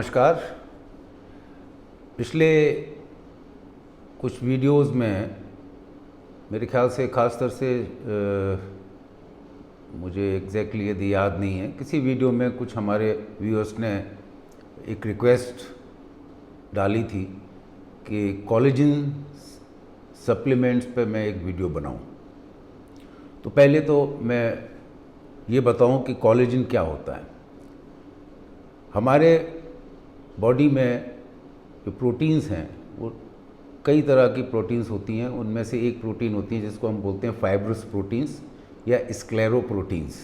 नमस्कार। पिछले कुछ वीडियोस में मेरे ख्याल से ख़ास तौर से मुझे एग्जैक्टली यदि याद नहीं है, किसी वीडियो में कुछ हमारे व्यूअर्स ने एक रिक्वेस्ट डाली थी कि कोलेजन सप्लीमेंट्स पे मैं एक वीडियो बनाऊं। तो पहले तो मैं ये बताऊं कि कोलेजन क्या होता है। हमारे बॉडी में जो प्रोटीन्स हैं वो कई तरह की प्रोटीन्स होती हैं। उनमें से एक प्रोटीन होती है जिसको हम बोलते हैं फाइब्रस प्रोटीन्स या स्क्लेरोप्रोटीन्स।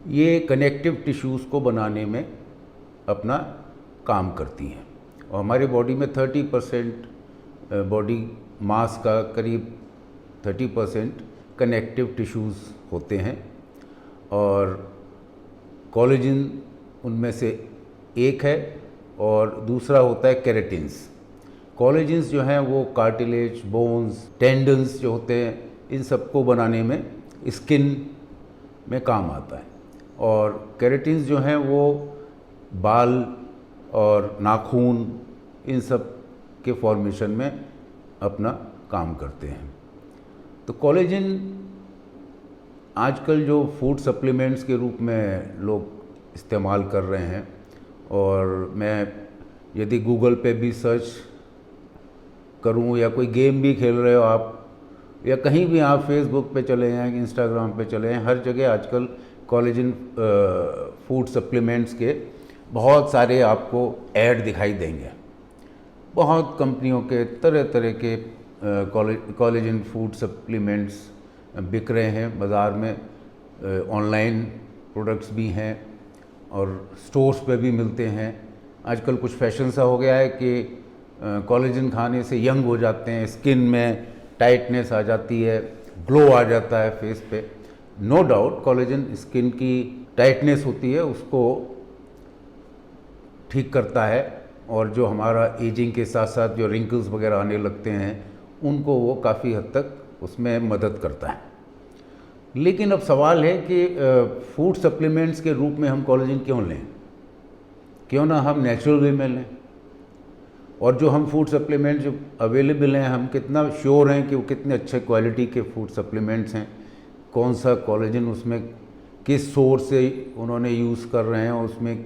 ये कनेक्टिव टिश्यूज़ को बनाने में अपना काम करती हैं और हमारे बॉडी में 30% बॉडी मास का करीब 30% कनेक्टिव टिश्यूज़ होते हैं और कोलेजन उनमें से एक है और दूसरा होता है केराटिन्स। कोलेजन्स जो हैं वो कार्टिलेज, बोन्स, टेंडन्स जो होते हैं इन सबको बनाने में स्किन में काम आता है और केराटिन्स जो हैं वो बाल और नाखून इन सब के फॉर्मेशन में अपना काम करते हैं। तो कोलेजन आजकल जो फूड सप्लीमेंट्स के रूप में लोग इस्तेमाल कर रहे हैं और मैं यदि गूगल पे भी सर्च करूं या कोई गेम भी खेल रहे हो आप या कहीं भी आप फेसबुक पे चले जाएं, इंस्टाग्राम पे चले जाएं, हर जगह आजकल कोलेजन फूड सप्लीमेंट्स के बहुत सारे आपको ऐड दिखाई देंगे। बहुत कंपनियों के तरह तरह के कोलेजन फूड सप्लीमेंट्स बिक रहे हैं बाज़ार में। ऑनलाइन प्रोडक्ट्स भी हैं और स्टोर्स पे भी मिलते हैं। आजकल कुछ फैशन सा हो गया है कि कोलेजन खाने से यंग हो जाते हैं, स्किन में टाइटनेस आ जाती है, ग्लो आ जाता है फेस पे। नो डाउट कोलेजन स्किन की टाइटनेस होती है उसको ठीक करता है और जो हमारा एजिंग के साथ साथ जो रिंकल्स वगैरह आने लगते हैं उनको वो काफ़ी हद तक उसमें मदद करता है। लेकिन अब सवाल है कि फूड सप्लीमेंट्स के रूप में हम कोलेजन क्यों लें? क्यों ना हम नेचुरल वे में लें? और जो हम फूड सप्लीमेंट्स जो अवेलेबल हैं हम कितना श्योर हैं कि वो कितने अच्छे क्वालिटी के फूड सप्लीमेंट्स हैं, कौन सा कोलेजन उसमें किस सोर्स से उन्होंने यूज़ कर रहे हैं, उसमें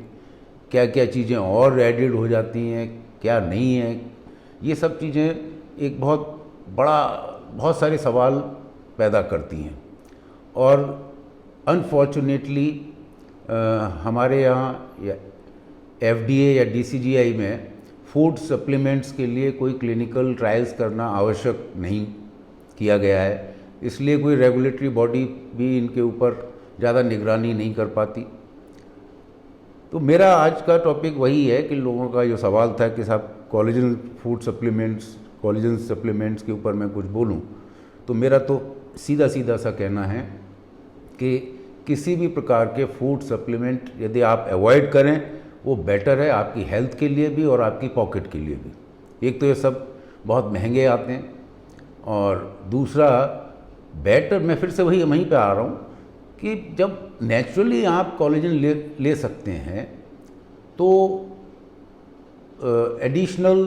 क्या क्या चीज़ें और एडिड हो जाती हैं, क्या नहीं है। ये सब चीज़ें एक बहुत सारे सवाल पैदा करती हैं और अनफॉर्चुनेटली हमारे यहाँ या FDA या DCGI में फूड सप्लीमेंट्स के लिए कोई क्लिनिकल ट्रायल्स करना आवश्यक नहीं किया गया है, इसलिए कोई रेगुलेटरी बॉडी भी इनके ऊपर ज़्यादा निगरानी नहीं कर पाती। तो मेरा आज का टॉपिक वही है कि लोगों का जो सवाल था कि साहब collagen food supplements, collagen supplements के ऊपर मैं कुछ बोलूं, तो मेरा तो सीधा सीधा सा कहना है कि किसी भी प्रकार के फूड सप्लीमेंट यदि आप अवॉइड करें वो बेटर है आपकी हेल्थ के लिए भी और आपकी पॉकेट के लिए भी। एक तो ये सब बहुत महंगे आते हैं और दूसरा बेटर, मैं फिर से वहीं पे आ रहा हूँ कि जब नेचुरली आप कोलेजन ले सकते हैं तो एडिशनल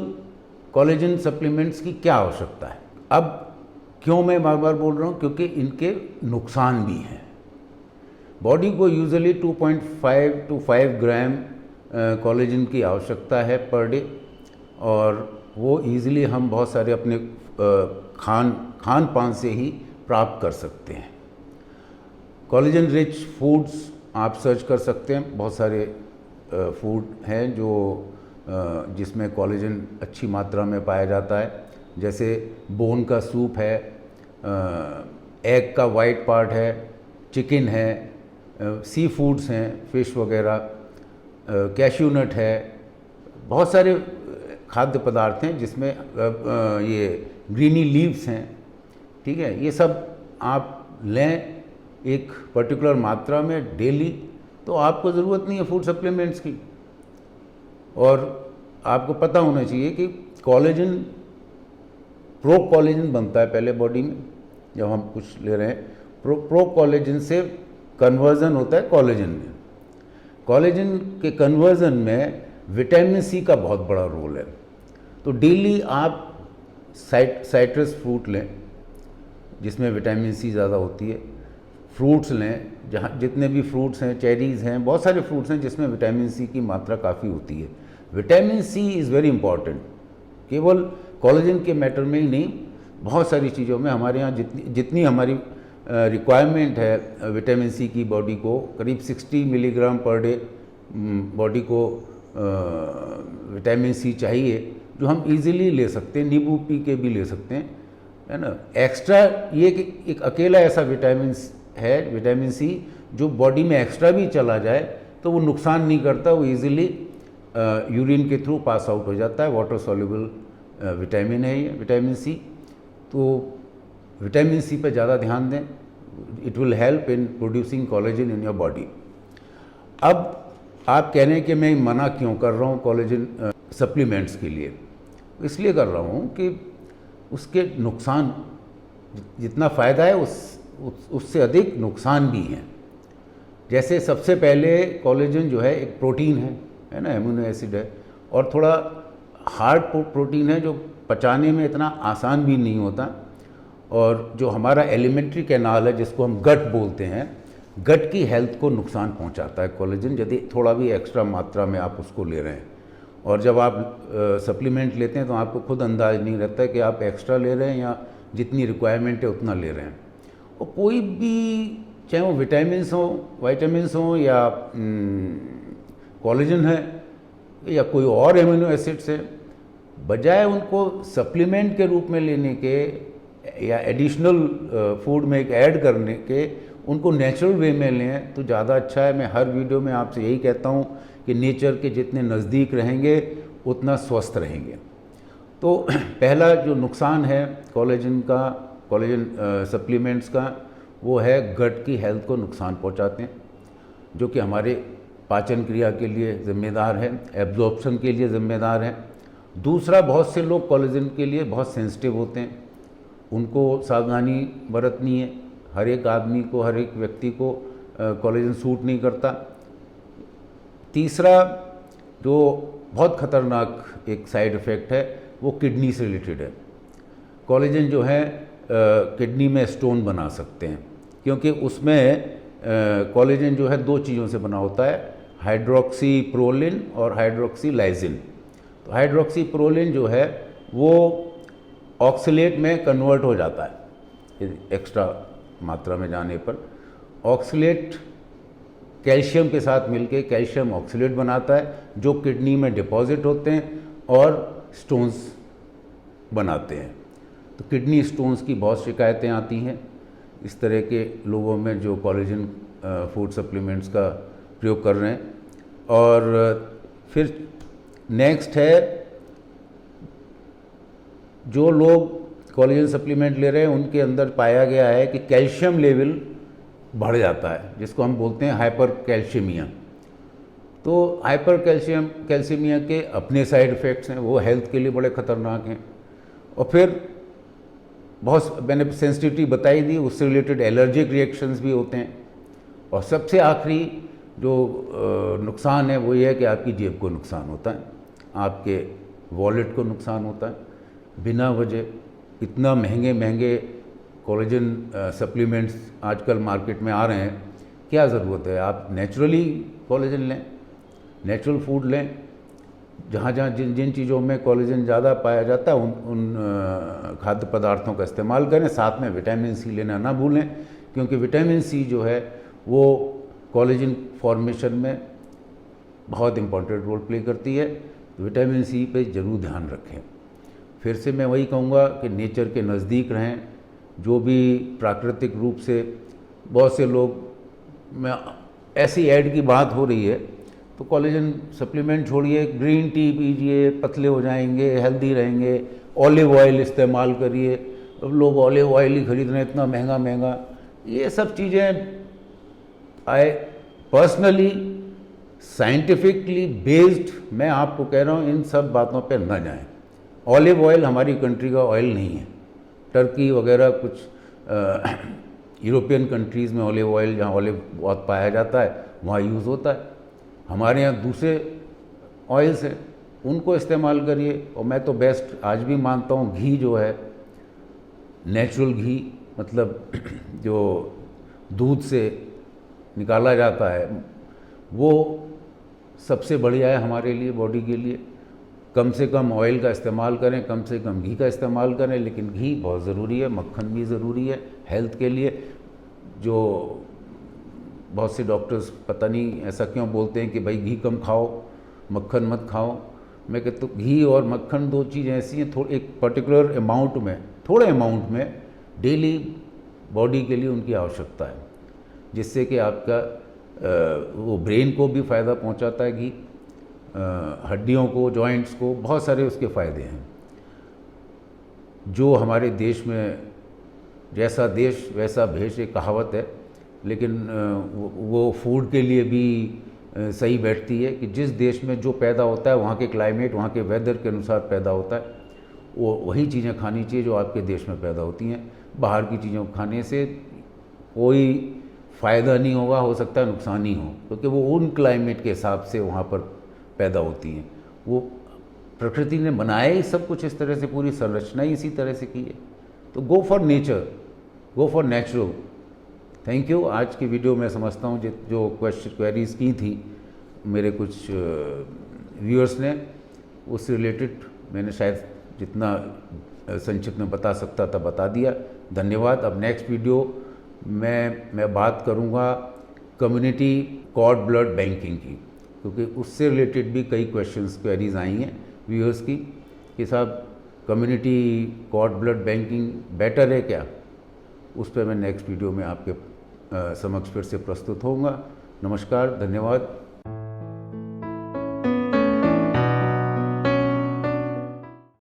कोलेजन सप्लीमेंट्स की क्या आवश्यकता है। अब क्यों मैं बार बार बोल रहा हूँ? क्योंकि इनके नुकसान भी हैं। बॉडी को यूजुअली 2.5 to 5 ग्राम कोलेजन की आवश्यकता है पर डे और वो इजीली हम बहुत सारे अपने खान पान से ही प्राप्त कर सकते हैं। कोलेजन रिच फूड्स आप सर्च कर सकते हैं, बहुत सारे फूड हैं जो जिसमें कोलेजन अच्छी मात्रा में पाया जाता है, जैसे बोन का सूप है, एग का वाइट पार्ट है, चिकन है, सी फूड्स हैं, फ़िश वगैरह, कैश्यू नट है। बहुत सारे खाद्य पदार्थ हैं जिसमें ये ग्रीनी लीव्स हैं, ठीक है। ये सब आप लें एक पर्टिकुलर मात्रा में डेली, तो आपको ज़रूरत नहीं है फूड सप्लीमेंट्स की। और आपको पता होना चाहिए कि कोलेजन, प्रो कोलेजन बनता है पहले बॉडी में जब हम कुछ ले रहे हैं, प्रो कोलेजन से कन्वर्जन होता है कोलेजन में। कोलेजन के कन्वर्जन में विटामिन सी का बहुत बड़ा रोल है। तो डेली आप साइट्रस फ्रूट लें जिसमें विटामिन सी ज़्यादा होती है, फ्रूट्स लें, जहाँ जितने भी फ्रूट्स हैं, चेरीज़ हैं, बहुत सारे फ्रूट्स हैं जिसमें विटामिन सी की मात्रा काफ़ी होती है। Vitamin C is very important, केवल कोलेजन के मैटर में ही नहीं, बहुत सारी चीज़ों में हमारे यहाँ जितनी हमारी रिक्वायरमेंट है विटामिन सी की बॉडी को, करीब 60 मिलीग्राम पर डे बॉडी को विटामिन सी चाहिए, जो हम इजीली ले सकते हैं, नींबू पी के भी ले सकते हैं, है ना। एक्स्ट्रा ये कि एक अकेला ऐसा विटामिन सी जो बॉडी में एक्स्ट्रा भी चला जाए तो वो नुकसान नहीं करता, वो इजीली यूरिन के थ्रू पास आउट हो जाता है। वाटर सॉल्युबल विटामिन है ये विटामिन सी। तो विटामिन सी पे ज़्यादा ध्यान दें, it will help in producing collagen in your body. अब आप कह रहे हैं कि मैं मना क्यों कर रहा हूँ कोलेजन सप्लीमेंट्स के लिए? इसलिए कर रहा हूँ कि उसके नुकसान, जितना फ़ायदा है उससे अधिक नुकसान भी हैं। जैसे सबसे पहले कोलेजन जो है एक प्रोटीन है ना, एमिनो एसिड है, और थोड़ा हार्ड प्रोटीन है जो पचाने में इतना आसान भी नहीं होता। और जो हमारा एलिमेंट्री कैनाल है जिसको हम गट बोलते हैं, गट की हेल्थ को नुकसान पहुंचाता है कोलेजन, यदि थोड़ा भी एक्स्ट्रा मात्रा में आप उसको ले रहे हैं। और जब आप सप्लीमेंट लेते हैं तो आपको खुद अंदाज नहीं रहता है कि आप एक्स्ट्रा ले रहे हैं या जितनी रिक्वायरमेंट है उतना ले रहे हैं। और कोई भी, चाहे वो वाइटामिन्स हों या कोलेजन है या कोई और एमिनो एसिड्स है, बजाय उनको सप्लीमेंट के रूप में लेने के या एडिशनल फूड में एक ऐड करने के, उनको नेचुरल वे में लें तो ज़्यादा अच्छा है। मैं हर वीडियो में आपसे यही कहता हूँ कि नेचर के जितने नज़दीक रहेंगे उतना स्वस्थ रहेंगे। तो पहला जो नुकसान है कोलेजन सप्लीमेंट्स का, वो है गट की हेल्थ को नुकसान पहुंचाते हैं, जो कि हमारे पाचन क्रिया के लिए ज़िम्मेदार है, एब्जॉर्प्शन के लिए ज़िम्मेदार है। दूसरा, बहुत से लोग कोलेजन के लिए बहुत सेंसिटिव होते हैं, उनको सावधानी बरतनी है। हर एक आदमी को, हर एक व्यक्ति को कोलेजन सूट नहीं करता। तीसरा, जो बहुत ख़तरनाक एक साइड इफ़ेक्ट है, वो किडनी से रिलेटेड है। कोलेजन जो है किडनी में स्टोन बना सकते हैं, क्योंकि उसमें कोलेजन जो है दो चीज़ों से बना होता है, हाइड्रोक्सी प्रोलिन और हाइड्रोक्सी लाइसिन। तो हाइड्रोक्सी प्रोलिन जो है वो ऑक्सलेट में कन्वर्ट हो जाता है एक्स्ट्रा मात्रा में जाने पर। ऑक्सलेट कैल्शियम के साथ मिलके कैल्शियम ऑक्सलेट बनाता है, जो किडनी में डिपॉजिट होते हैं और स्टोन्स बनाते हैं। तो किडनी स्टोन्स की बहुत शिकायतें आती हैं इस तरह के लोगों में जो कोलेजन फूड सप्लीमेंट्स का प्रयोग कर रहे हैं। और फिर नेक्स्ट है, जो लोग कोलेजन सप्लीमेंट ले रहे हैं उनके अंदर पाया गया है कि कैल्शियम लेवल बढ़ जाता है, जिसको हम बोलते हैं हाइपर कैल्शियमिया। तो हाइपर कैल्शियमिया के अपने साइड इफ़ेक्ट्स हैं, वो हेल्थ के लिए बड़े ख़तरनाक हैं। और फिर बहुत, मैंने सेंसिटिविटी बताई दी, उससे रिलेटेड एलर्जिक रिएक्शंस भी होते हैं। और सबसे आखिरी जो नुकसान है वो ये है कि आपकी जेब को नुकसान होता है, आपके वॉलेट को नुकसान होता है। बिना वजह इतना महंगे कोलेजन सप्लीमेंट्स आजकल मार्केट में आ रहे हैं, क्या ज़रूरत है? आप नेचुरली कोलेजन लें, नेचुरल फूड लें, जहाँ जिन चीज़ों में कोलेजन ज़्यादा पाया जाता है उन खाद्य पदार्थों का इस्तेमाल करें। साथ में विटामिन सी लेना ना भूलें, क्योंकि विटामिन सी जो है वो कोलेजन फॉर्मेशन में बहुत इम्पोर्टेंट रोल प्ले करती है। तो विटामिन सी पे ज़रूर ध्यान रखें। फिर से मैं वही कहूँगा कि नेचर के नज़दीक रहें। जो भी प्राकृतिक रूप से, बहुत से लोग, मैं ऐसी ऐड की बात हो रही है तो कोलेजन सप्लीमेंट छोड़िए, ग्रीन टी पीजिए, पतले हो जाएंगे, हेल्दी रहेंगे, ऑलिव ऑयल इस्तेमाल करिए। अब लोग ऑलिव ऑयल ही खरीद रहे हैं, इतना महंगा। ये सब चीज़ें आई पर्सनली साइंटिफिकली बेस्ड, मैं आपको कह रहा हूँ इन सब बातों पे न जाएं। ऑलिव ऑयल हमारी कंट्री का ऑयल नहीं है। टर्की वगैरह कुछ यूरोपियन कंट्रीज़ में ऑलिव ऑयल, जहाँ ऑलिव बहुत पाया जाता है, वहाँ यूज़ होता है। हमारे यहाँ दूसरे ऑयल्स हैं उनको इस्तेमाल करिए। और मैं तो बेस्ट आज भी मानता हूँ घी जो है, नेचुरल घी, मतलब जो दूध से निकाला जाता है, वो सबसे बढ़िया है हमारे लिए, बॉडी के लिए। कम से कम ऑयल का इस्तेमाल करें, कम से कम घी का इस्तेमाल करें, लेकिन घी बहुत ज़रूरी है, मक्खन भी ज़रूरी है हेल्थ के लिए। जो बहुत से डॉक्टर्स पता नहीं ऐसा क्यों बोलते हैं कि भाई घी कम खाओ, मक्खन मत खाओ। मैं कहता हूँ घी और मक्खन दो चीज़ें ऐसी हैं, थोड़े एक पर्टिकुलर अमाउंट में, थोड़े अमाउंट में डेली बॉडी के लिए उनकी आवश्यकता है, जिससे कि आपका वो ब्रेन को भी फ़ायदा पहुंचाता है घी, हड्डियों को, जॉइंट्स को, बहुत सारे उसके फ़ायदे हैं। जो हमारे देश में जैसा देश वैसा भेष एक कहावत है, लेकिन वो फूड के लिए भी सही बैठती है कि जिस देश में जो पैदा होता है, वहाँ के क्लाइमेट, वहाँ के वेदर के अनुसार पैदा होता है, वो वही चीज़ें खानी चाहिए जो आपके देश में पैदा होती हैं। बाहर की चीज़ों को खाने से कोई फ़ायदा नहीं होगा, हो सकता है नुकसान ही हो, क्योंकि वो उन क्लाइमेट के हिसाब से वहाँ पर पैदा होती हैं। वो प्रकृति ने बनाया ही सब कुछ इस तरह से, पूरी संरचना ही इसी तरह से की है। तो go for nature, go for natural. Thank you. आज की वीडियो मैं समझता हूँ जो क्वेरीज़ की थी मेरे कुछ व्यूअर्स ने, उससे रिलेटेड मैंने शायद जितना संक्षिप्त में बता सकता था बता दिया। धन्यवाद। अब नेक्स्ट वीडियो मैं बात करूँगा कम्युनिटी कॉर्ड ब्लड बैंकिंग की, क्योंकि उससे रिलेटेड भी कई क्वेरीज़ आई हैं व्यूअर्स की कि साहब community cord blood banking better है क्या। उस पर मैं नेक्स्ट वीडियो में आपके समक्ष फिर से प्रस्तुत होऊंगा। नमस्कार, धन्यवाद।